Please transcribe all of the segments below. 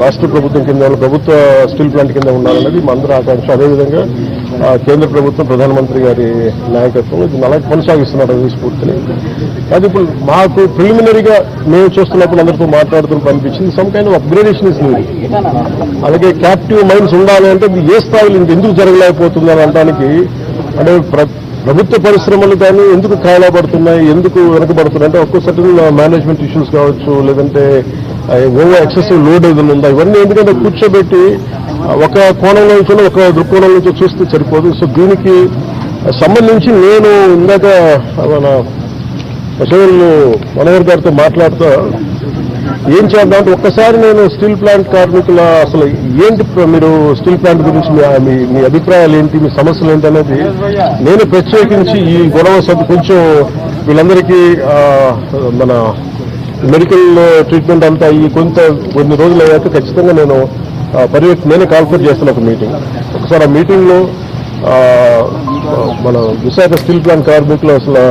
రాష్ట్ర ప్రభుత్వం కింద ప్రభుత్వ స్టీల్ ప్లాంట్ కింద ఉండాలన్నది మా అందరి ఆకాంక్ష. అదేవిధంగా కేంద్ర ప్రభుత్వం ప్రధానమంత్రి గారి నాయకత్వం ఇది అలాగే కొనసాగిస్తున్నారు అది స్ఫూర్తిని. అది ఇప్పుడు మాకు ప్రిలిమినరీగా మేము చూస్తున్నప్పుడు అందరితో మాట్లాడుతున్నప్పుడు అనిపించింది some kind of upgradation is need. అలాగే క్యాప్టివ్ మైండ్స్ ఉండాలి అంటే ఏ స్థాయిలో ఎందుకు జరగలేకపోతుంది అని అనడానికి అంటే ప్రభుత్వ పరిశ్రమలు కానీ ఎందుకు ఖాళీ పడుతున్నాయి, ఎందుకు వెనకబడుతున్నాయి అంటే ఒక్కో సర్టన్ మేనేజ్మెంట్ ఇష్యూస్ కావచ్చు, లేదంటే ఓవర్ ఎక్సెసివ్ లోడ్ ఏదైనా ఉందా, ఇవన్నీ ఎందుకంటే కూర్చోబెట్టి ఒక కోణంలో నుంచి ఒక దృక్కోణం నుంచి చూస్తే సరిపోదు. సో దీనికి సంబంధించి నేను ఇందాక మన మనోహర్ గారితో మాట్లాడుతూ ఏం చేద్దాం అంటే ఒక్కసారి నేను స్టీల్ ప్లాంట్ కార్మికుల అసలు ఏంటి మీరు స్టీల్ ప్లాంట్ గురించి మీ అభిప్రాయాలు ఏంటి, మీ సమస్యలు ఏంటి అనేది నేను ప్రత్యేకించి ఈ గొడవ కొంచెం వీళ్ళందరికీ మన మెడికల్ ట్రీట్మెంట్ అంతా ఈ కొన్ని రోజులు అయ్యాక ఖచ్చితంగా నేను నేనే కాల్ఫర్ చేస్తున్న ఒక మీటింగ్. ఒకసారి ఆ మీటింగ్లో మన విశాఖ స్టీల్ ప్లాంట్ కార్మికులు అసలు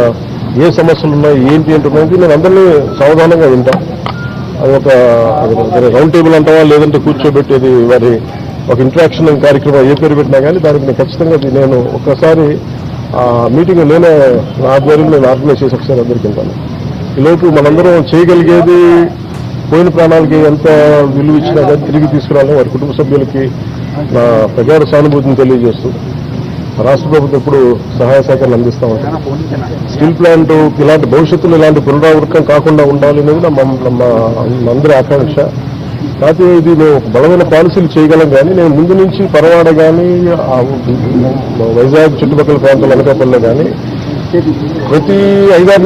ఏ సమస్యలు ఉన్నాయి ఏంటి ఏంటనేది నేను అందరినీ సావధానంగా వింటాను. అది ఒక రౌండ్ టేబుల్ అంటావా లేదంటే కూర్చోబెట్టేది వారి ఒక ఇంటరాక్షన్ కార్యక్రమం ఏ పేరు పెట్టినా కానీ దానికి నేను ఖచ్చితంగా నేను ఒకసారి మీటింగ్ నేనే నా ఆధ్వర్యంలో నేను ఆర్గనైజ్ చేసి ఒకసారి అందరికీ వింటాను. ఈలోపు మనందరం చేయగలిగేది పోయిన ప్రాణాలకి ఎంత విలువ ఇచ్చినా కానీ తిరిగి తీసుకురావాలి. వారి కుటుంబ సభ్యులకి నా ప్రగాఢ సానుభూతిని తెలియజేస్తూ రాష్ట్ర ప్రభుత్వం ఎప్పుడు సహాయ సహకారాలు అందిస్తూ ఉంటాం. స్టీల్ ప్లాంట్ ఇలాంటి భవిష్యత్తులో ఇలాంటి పునరావృతం కాకుండా ఉండాలి అనేది మా అందరి ఆకాంక్ష. కాకపోతే ఇది మేము బలమైన పాలసీలు చేయగలం కానీ నేను ముందు నుంచి పరవాడ కానీ వైజాగ్ చుట్టుపక్కల ప్రాంతాల అనకాపల్లిలో కానీ ప్రతి 5-6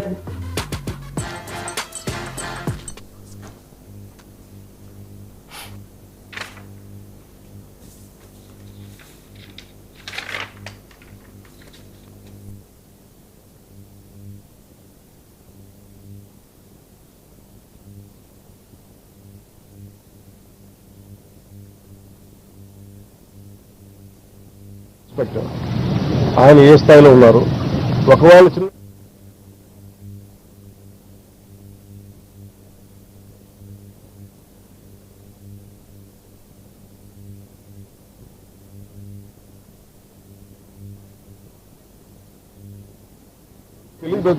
ఆయన ఏ స్థాయిలో ఉన్నారు ఒకవేళ చిన్న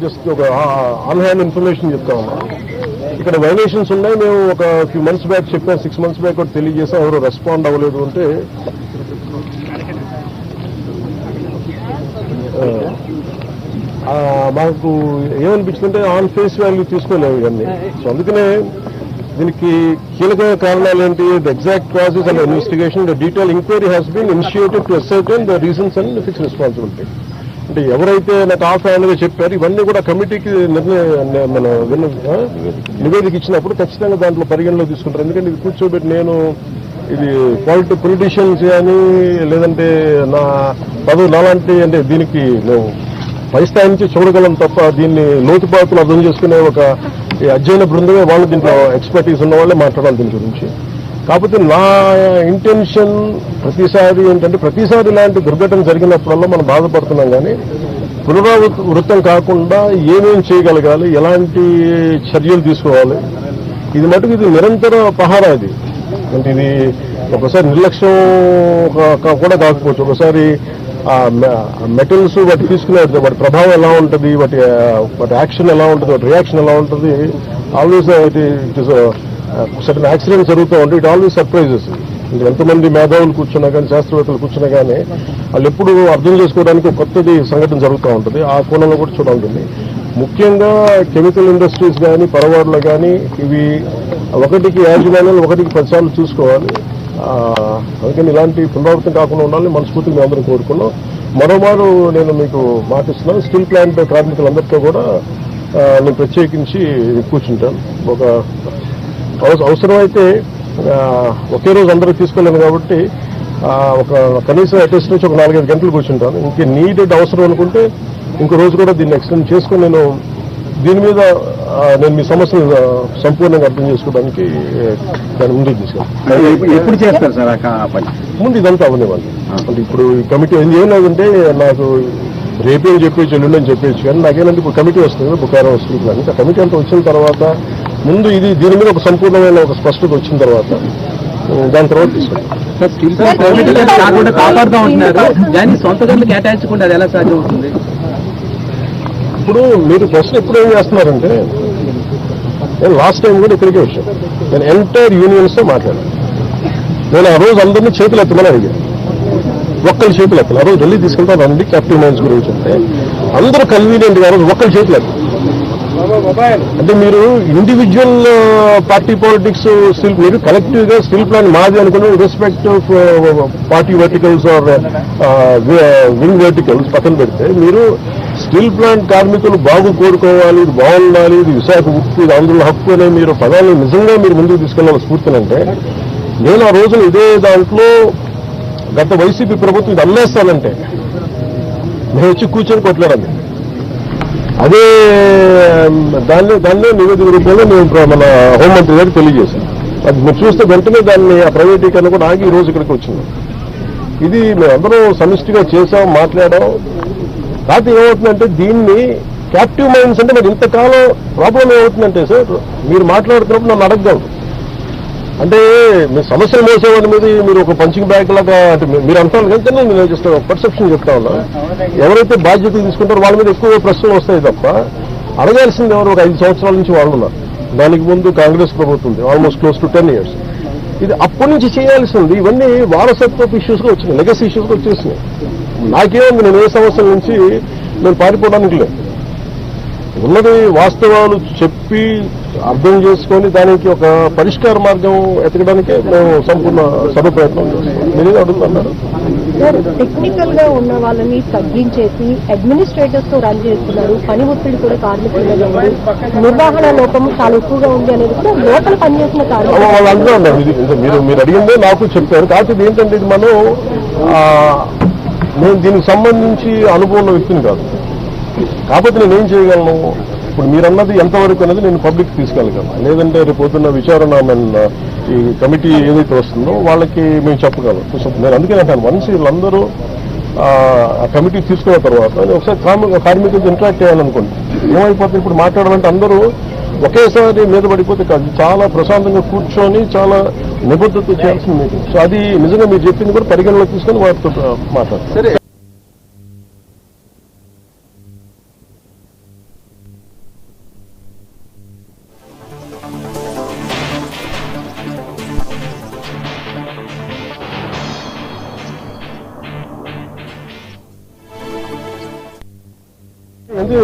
జస్ట్ ఒక ఆన్ హ్యాండ్ ఇన్ఫర్మేషన్ చెప్తా ఉన్నాం. ఇక్కడ వైలేషన్స్ ఉన్నాయి. మేము ఒక ఫ్యూ మంత్స్ బ్యాక్ చెప్పాం, 6 months బ్యాక్ కూడా తెలియజేసాం. ఎవరు రెస్పాండ్ అవ్వలేదు అంటే మాకు ఏమనిపించిందంటే ఆన్ ఫేస్ వాల్యూ తీసుకోలేము ఇవన్నీ. సో అందుకనే దీనికి కీలకమైన కారణాలు ఏంటి, the exact causes and investigation, the detail enquiry has been initiated to ascertain the reasons and fix responsibility. అంటే ఎవరైతే నాకు ఆఫ్ హ్యాండ్గా చెప్పారు ఇవన్నీ కూడా కమిటీకి నివేదిక ఇచ్చినప్పుడు ఖచ్చితంగా దాంట్లో పరిగణలో తీసుకుంటారు. ఎందుకంటే ఇది కూర్చోబెట్టి నేను ఇది పొలిటీషియన్స్ కానీ లేదంటే నా పదవి నాలాంటి అంటే దీనికి మేము పై స్థాయి నుంచి చూడగలం తప్ప దీన్ని లోతుపాతులు అర్థం చేసుకునే ఒక అధ్యయన బృందమే వాళ్ళు దీంట్లో ఎక్స్పర్టీస్ ఉన్న వాళ్ళే మాట్లాడాలి దీని గురించి. కాకపోతే నా ఇంటెన్షన్ ప్రతిసారి ఏంటంటే ప్రతిసారి ఇలాంటి దుర్ఘటన జరిగినప్పుడల్లా మనం బాధపడుతున్నాం కానీ పునరావృతం కాకుండా ఏమేం చేయగలగాలి, ఎలాంటి చర్యలు తీసుకోవాలి, ఇది మటుకు ఇది నిరంతర పహారా. ఇది అంటే ఇది ఒకసారి నిర్లక్ష్యం కూడా కాకపోవచ్చు. ఒకసారి మెటల్స్ వాటి తీసుకునే వాటి ప్రభావం ఎలా ఉంటుంది, వాటి యాక్షన్ ఎలా ఉంటుంది, వాటి రియాక్షన్ ఎలా ఉంటుంది, always it is certain accident జరుగుతూ ఉంటుంది. It always surprises. ఎంతమంది మేధావులు కూర్చున్నా కానీ శాస్త్రవేత్తలు కూర్చున్నా కానీ వాళ్ళు ఎప్పుడు అర్థం చేసుకోవడానికి కొత్తది సంఘటన జరుగుతూ ఉంటుంది. ఆ కోణంలో కూడా చూడాలి. ముఖ్యంగా కెమికల్ ఇండస్ట్రీస్ కానీ పరవాడలో కానీ ఇవి ఒకటికి యాజమాన్యాలు 10 సార్లు చూసుకోవాలి. అందుకని ఇలాంటి పునరావృతం కాకుండా ఉండాలని మనస్ఫూర్తిగా మేము అందరం కోరుకున్నాం. మరోమారు నేను మీకు మాటిస్తున్నాను, స్టీల్ ప్లాంట్ కార్మికులందరితో కూడా నేను ప్రత్యేకించి కూర్చుంటాను. ఒక అవసరమైతే ఒకే రోజు అందరూ తీసుకోలేము కాబట్టి ఒక కనీసం అటెస్ట్ నుంచి ఒక 4-5 గంటలు కూర్చుంటాను. ఇంకే నీడెడ్ అవసరం అనుకుంటే ఇంకో రోజు కూడా దీన్ని ఎక్స్టెండ్ చేసుకుని నేను దీని మీద నేను మీ సమస్యను సంపూర్ణంగా అర్థం చేసుకోవడానికి దాన్ని ముందుకు తీసుకెళ్తాను. ఎప్పుడు చేస్తారు సార్ ముందు ఇదంతా అవనివ్వండి. అంటే ఇప్పుడు ఈ కమిటీ ఏం లేదంటే నాకు రేపేం చెప్పేసి ఎల్లుండని చెప్పేసి కానీ నాకేనంటే ఇప్పుడు కమిటీ వస్తుంది, బుకారం వస్తుంది. ఆ కమిటీ అంతా వచ్చిన తర్వాత ముందు దీని మీద ఒక సంపూర్ణమైన ఒక స్పష్టత వచ్చిన తర్వాత దాని తర్వాత తీసుకుంటాం. కాకుండా కాపాడుతూ ఉంటున్నారు కానీ సొంత గదులు కేటాయించకుండా అది ఎలా సాధ్యం అవుతుంది? ఇప్పుడు మీరు ప్రశ్న ఎప్పుడు ఏం చేస్తున్నారంటే, నేను లాస్ట్ టైం కూడా ఇక్కడికే వచ్చాను. నేను ఎంటైర్ యూనియన్స్తో మాట్లాడాను. నేను ఆ రోజు అందరినీ చేతులు ఎత్తమని అడిగాను. ఒక్కరి చేతులు ఎత్తాలి. ఆ రోజు ఢిల్లీ తీసుకెళ్తాను రండి క్యాపిటల్ మైన్స్ గురించి అంటే అందరూ కన్వీనియంట్ గా రోజు ఒక్కరి చేతులు ఎత్తాలి. అంటే మీరు ఇండివిజువల్ పార్టీ పాలిటిక్స్ స్టిల్ మీరు కలెక్టివ్ గా స్టిల్ ప్లాన్ మాది అనుకుని respect of party verticals or wing verticals పక్కన పెడితే మీరు స్టీల్ ప్లాంట్ కార్మికులు బాగు కోరుకోవాలి, ఇది బాగుండాలి, ఇది విశాఖ ఉక్కు, ఇది ఆంధ్రుల హక్కు అనే మీరు పదాలను నిజంగా మీరు ముందుకు తీసుకెళ్ళాలి స్ఫూర్తినంటే, నేను ఆ రోజున ఇదే దాంట్లో గత వైసీపీ ప్రభుత్వం ఇది అమ్మేస్తానంటే నేను వచ్చి కూర్చొని కొట్లాడండి. అదే దాన్ని నివేదిక రూపంలో నేను మన హోంమంత్రి గారికి తెలియజేశాను. అది మీరు చూస్తే వెంటనే దాన్ని ఆ ప్రైవేటీకరణ కూడా ఆగి ఈ రోజు ఇక్కడికి వచ్చింది. ఇది మేమందరం సమిష్టిగా చేసాం, మాట్లాడాం. కాకపోతే ఏమవుతుందంటే దీన్ని క్యాప్టివ్ మైన్స్ అంటే మరి ఇంతకాలం ప్రాబ్లం ఏమవుతుందంటే సార్, మీరు మాట్లాడుతున్నప్పుడు నన్ను అడగగలరు. అంటే మీ సమస్యలు మోసేవాడి మీద మీరు ఒక పంచింగ్ బ్యాగ్ లాగా అంటే మీరు అంటారు కానీ నేను జస్ట్ పర్సెప్షన్ చెప్తా ఉన్నా. ఎవరైతే బాధ్యత తీసుకుంటారో వాళ్ళ మీద ఎక్కువ ప్రశ్నలు వస్తాయి తప్ప అడగాల్సింది ఎవరు ఒక 5 సంవత్సరాల నుంచి వాళ్ళు ఉన్నారు. దానికి ముందు కాంగ్రెస్ ప్రభుత్వం ఉంది, ఆల్మోస్ట్ క్లోజ్ టు 10 years. ఇది అప్పటి నుంచి చేయాల్సింది. ఇవన్నీ వారసత్వపు ఇష్యూస్గా వచ్చినాయి, లెగసీ ఇష్యూస్గా వచ్చేసినాయి. నాకేముంది, నేను ఏ సమస్యల నుంచి నేను పారిపోవడానికి లేదు. ఉన్నది వాస్తవాలు చెప్పి అర్థం చేసుకొని దానికి ఒక పరిష్కార మార్గం ఎతకడానికే మేము సంపూర్ణ సభ ప్రయత్నం చేస్తాం. మీరేదో అడుగుతున్నారు. టెక్నికల్ గా ఉన్న వాళ్ళని తగ్గించేసి అడ్మినిస్ట్రేటర్స్ తో రన్ చేస్తున్నారు. పని ఒత్తిడి కూడా కార్మికుల మీద ఉంది, నిర్వహణ లోపం చాలా ఎక్కువగా ఉంది అనేది కూడా లోపల పనిచేసిన కార్మికులు వాళ్ళందరూ ఉన్నారు. మీరు అడిగిందే నాకు చెప్పారు. కాకపోతే ఏంటంటే ఇది మనం నేను దీనికి సంబంధించి అనుభవం ఉన్న వ్యక్తిని కాదు. కాకపోతే నేనేం చేయగలను, ఇప్పుడు మీరన్నది ఎంతవరకు అనేది నేను పబ్లిక్ తీసుకెళ్ళగలను. లేదంటే రేపు పొద్దున్న విచారణ ఈ కమిటీ ఏదైతే వస్తుందో వాళ్ళకి మేము చెప్పగలం. నేను అందుకే అంటాను, వన్స్ వీళ్ళందరూ ఆ కమిటీ తీసుకున్న తర్వాత నేను ఒకసారి కార్మికులతో ఇంటరాక్ట్ చేయాలనుకోండి. ఏమైపోతుంది, ఇప్పుడు మాట్లాడాలంటే అందరూ ఒకేసారి మీద పడిపోతే కాదు, చాలా ప్రశాంతంగా కూర్చొని చాలా నిబద్ధత చేయాల్సిన మీటింగ్. సో అది నిజంగా మీరు చెప్పింది కూడా పరిగణలోకి తీసుకొని వాటితో మాట్లాడతారు.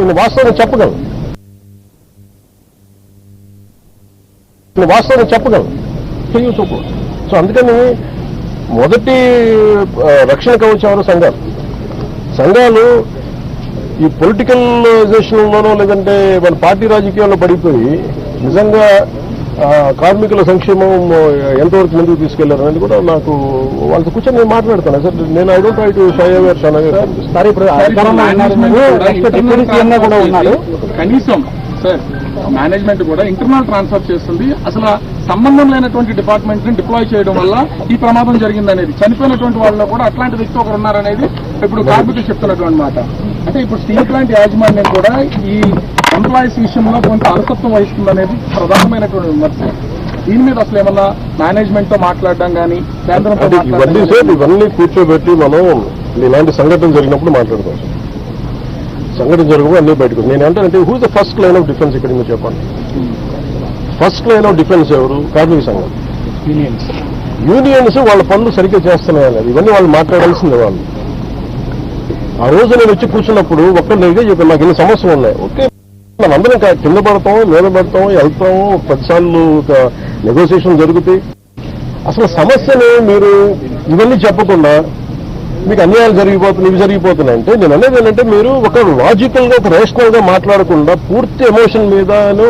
వాస్తవం చెప్పగలను, చెప్పగలను. సో అందుకని మొదటి రక్షణ కవచాలు సంఘాలు ఈ పొలిటికలైజేషన్లోనో లేదంటే మన పార్టీ రాజకీయాల్లో పడిపోయి నిజంగా కార్మికుల సంక్షేమం ఎంతవరకు ముందుకు తీసుకెళ్లారు అనేది కూడా నాకు వాళ్ళతో కూర్చొని నేను మాట్లాడతాను సార్. నేను I don't try to shy away sir. ఇప్పుడు కూడా ఉన్నారు కనీసం సార్ మేనేజ్మెంట్ కూడా ఇంటర్నల్ ట్రాన్స్ఫర్ చేస్తుంది. అసలు సంబంధం లేనటువంటి డిపార్ట్మెంట్ ని డిప్లాయ్ చేయడం వల్ల ఈ ప్రమాదం జరిగిందనేది, చనిపోయినటువంటి వాళ్ళలో కూడా అట్లాంటి వ్యక్తి ఒకరు ఉన్నారనేది ఇప్పుడు కార్మికులు చెప్తున్నటువంటి మాట. అంటే ఇప్పుడు స్టీల్ ప్లాంట్ యాజమాన్యం కూడా ఈ ఎంప్లాయీస్ విషయంలో కొంత అలసత్వం వహిస్తుందనేది ప్రధానమైనటువంటి విమర్శ. దీని మీద అసలు ఏమన్నా మేనేజ్మెంట్ తో మాట్లాడడం కానీ కేంద్రంతో ఇవన్నీ కూర్చోబెట్టి మనం ఇలాంటి సంఘటన జరిగినప్పుడు మాట్లాడతాం. సంఘటన జరగవు అన్నీ బయటకు. నేను ఏంటంటే who the first line of defence ఇక్కడ మీరు చెప్పండి. ఫస్ట్ లైన్ ఆఫ్ డిఫెన్స్ ఎవరు? కార్మిక సంఘం, యూనియన్స్ వాళ్ళ పనులు సరిగ్గా చేస్తున్నాయని ఇవన్నీ వాళ్ళు మాట్లాడాల్సిందే. వాళ్ళు ఆ రోజు నేను వచ్చి కూర్చున్నప్పుడు ఒక్కరు ఇదే చెప్పాను, నాకు ఇన్ని సమస్యలు ఉన్నాయి. ఓకే, మనందరం కింద పడతాం, మీద పడతాం, వెళ్తాం, 10 సార్లు నెగోసియేషన్ జరుగుతాయి. అసలు సమస్యను మీరు ఇవన్నీ చెప్పకుండా మీకు అన్యాయాలు ఇవి జరిగిపోతున్నాయంటే నేను అనేది ఏంటంటే మీరు ఒక లాజికల్ గా ఒక రేషనల్ గా మాట్లాడకుండా పూర్తి ఎమోషన్ మీదను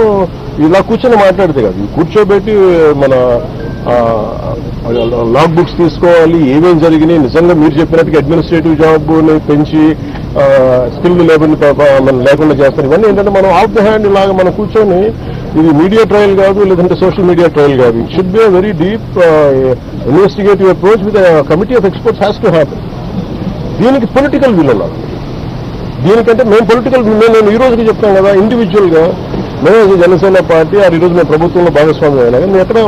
ఇలా కూర్చొని మాట్లాడితే కాదు. కూర్చోబెట్టి మన లాగ్ బుక్స్ తీసుకోవాలి, ఏమేం జరిగినాయి, నిజంగా మీరు చెప్పినట్టుగా అడ్మినిస్ట్రేటివ్ జాబ్ని పెంచి స్కిల్డ్ లేబర్ని లేకుండా చేస్తారు. ఇవన్నీ ఏంటంటే మనం ఆఫ్ ద హ్యాండ్ ఇలాగా మనం కూర్చొని ఇది మీడియా ట్రయల్ కాదు, లేదంటే సోషల్ మీడియా ట్రయల్ కాదు. It should be a very deep investigative approach with committee of experts has to happen. దీనికి పొలిటికల్ విల్ ఉన్నారు. దీనికంటే మేము నేను ఈ రోజుకి చెప్తాను కదా, ఇండివిజువల్ గా మేము జనసేన పార్టీ ఈరోజు మేము ప్రభుత్వంలో భాగస్వామ్యం అయినా కానీ మేము ఎక్కడ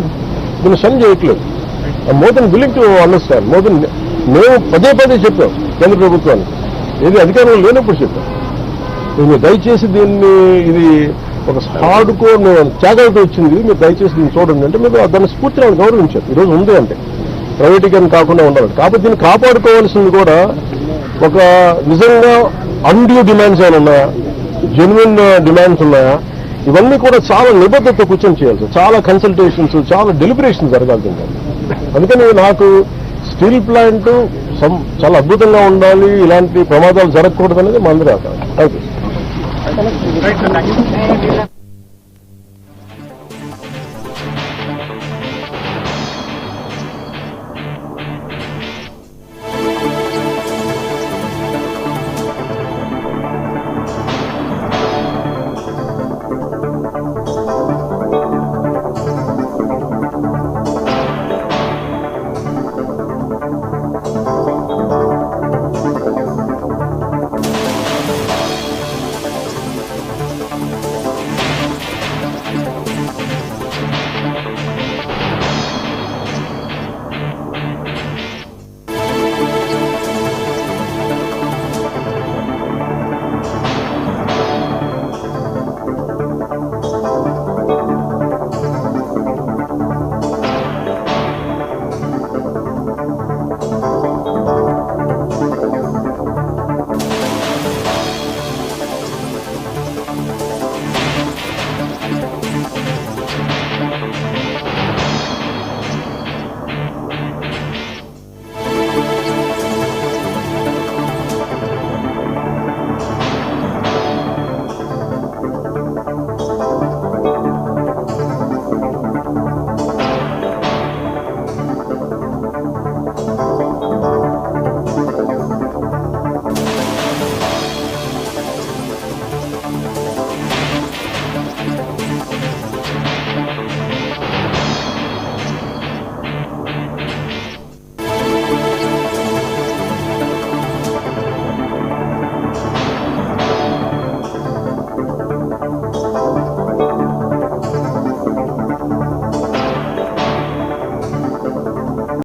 దీన్ని షన్ చేయట్లేదు. More than willing to understand. మేము పదే చెప్పాం కేంద్ర ప్రభుత్వానికి, ఏది అధికారంలో లేనప్పుడు చెప్పాం. మీరు దయచేసి దీన్ని, ఇది ఒక హార్డ్ కోర్ త్యాగంతో వచ్చింది, మీరు దయచేసి దీన్ని చూడండి అంటే మీరు దాన్ని స్ఫూర్తిని గౌరవించారు. ఈరోజు ఉంది అంటే ప్రైవేటీకరణ కాకుండా ఉండాలంటే. కాబట్టి దీన్ని కాపాడుకోవాల్సింది కూడా ఒక నిజంగా అన్డ్యూ డిమాండ్స్ ఏమైనా ఉన్నాయా, జెన్యున్ డిమాండ్స్ ఉన్నాయా, ఇవన్నీ కూడా చాలా నిబద్ధతతో కూర్చొని చేయాల్సి, చాలా కన్సల్టేషన్స్, చాలా డెలిబరేషన్స్ జరగాల్సింది. అందుకని నాకు స్టీల్ ప్లాంట్ చాలా అద్భుతంగా ఉండాలి, ఇలాంటి ప్రమాదాలు జరగకూడదు అనేది మా అందరి ఆకాంక్ష. Thank you.